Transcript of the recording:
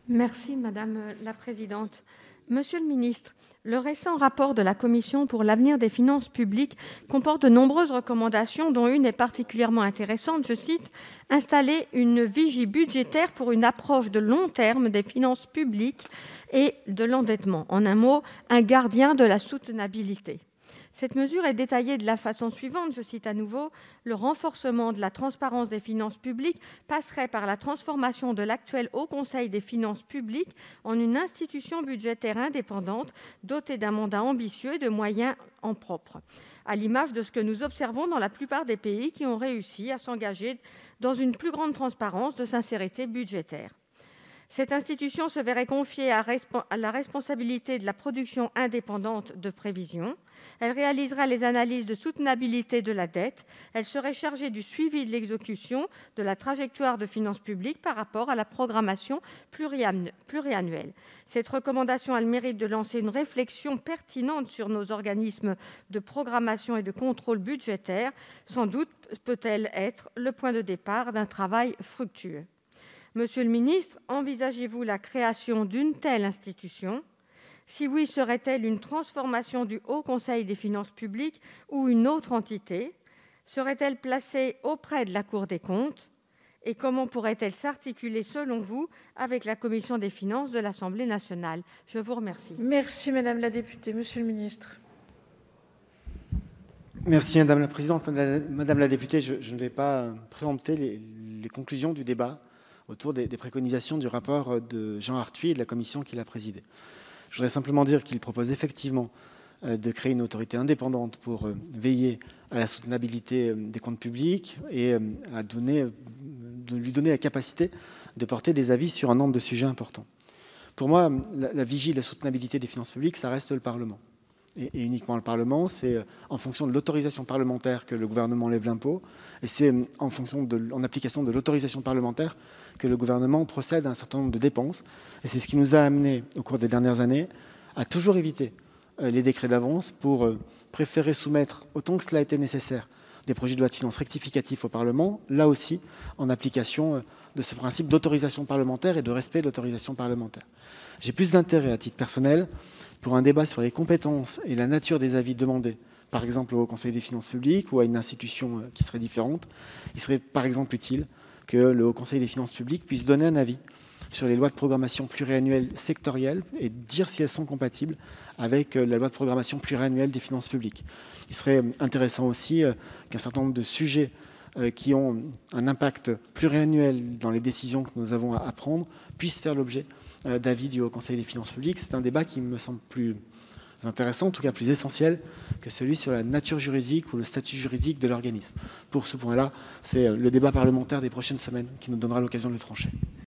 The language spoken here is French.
Merci Madame la Présidente. Monsieur le ministre, le récent rapport de la Commission pour l'avenir des finances publiques comporte de nombreuses recommandations, dont une est particulièrement intéressante. Je cite: installer une vigie budgétaire pour une approche de long terme des finances publiques et de l'endettement. En un mot, un gardien de la soutenabilité. Cette mesure est détaillée de la façon suivante, je cite à nouveau: le renforcement de la transparence des finances publiques passerait par la transformation de l'actuel Haut Conseil des finances publiques en une institution budgétaire indépendante, dotée d'un mandat ambitieux et de moyens en propre, à l'image de ce que nous observons dans la plupart des pays qui ont réussi à s'engager dans une plus grande transparence de sincérité budgétaire. Cette institution se verrait confier à la responsabilité de la production indépendante de prévisions. Elle réaliserait les analyses de soutenabilité de la dette. Elle serait chargée du suivi de l'exécution de la trajectoire de finances publiques par rapport à la programmation pluriannuelle. Cette recommandation a le mérite de lancer une réflexion pertinente sur nos organismes de programmation et de contrôle budgétaire. Sans doute peut-elle être le point de départ d'un travail fructueux. Monsieur le ministre, envisagez-vous la création d'une telle institution? Si oui, serait-elle une transformation du Haut Conseil des finances publiques ou une autre entité? Serait-elle placée auprès de la Cour des comptes? Et comment pourrait-elle s'articuler, selon vous, avec la Commission des finances de l'Assemblée nationale? Je vous remercie. Merci Madame la députée. Monsieur le ministre. Merci Madame la Présidente. Madame la députée, je ne vais pas préempter les conclusions du débat autour des préconisations du rapport de Jean Arthuis et de la commission qu'il a présidée. Je voudrais simplement dire qu'il propose effectivement de créer une autorité indépendante pour veiller à la soutenabilité des comptes publics et de lui donner la capacité de porter des avis sur un nombre de sujets importants. Pour moi, la vigie de la soutenabilité des finances publiques, ça reste le Parlement. Et uniquement le Parlement, c'est en fonction de l'autorisation parlementaire que le gouvernement lève l'impôt, et c'est en application de l'autorisation parlementaire que le gouvernement procède à un certain nombre de dépenses. Et c'est ce qui nous a amené, au cours des dernières années, à toujours éviter les décrets d'avance pour préférer soumettre, autant que cela a été nécessaire, des projets de loi de finances rectificatifs au Parlement, là aussi en application de ce principe d'autorisation parlementaire et de respect de l'autorisation parlementaire. J'ai plus d'intérêt, à titre personnel, pour un débat sur les compétences et la nature des avis demandés, par exemple au Conseil des finances publiques ou à une institution qui serait différente. Il serait par exemple utile que le Haut Conseil des finances publiques puisse donner un avis sur les lois de programmation pluriannuelles sectorielles et dire si elles sont compatibles avec la loi de programmation pluriannuelle des finances publiques. Il serait intéressant aussi qu'un certain nombre de sujets qui ont un impact pluriannuel dans les décisions que nous avons à prendre puissent faire l'objet d'avis du Haut Conseil des finances publiques. C'est un débat qui me semble plus intéressant, en tout cas plus essentiel, que celui sur la nature juridique ou le statut juridique de l'organisme. Pour ce point-là, c'est le débat parlementaire des prochaines semaines qui nous donnera l'occasion de le trancher.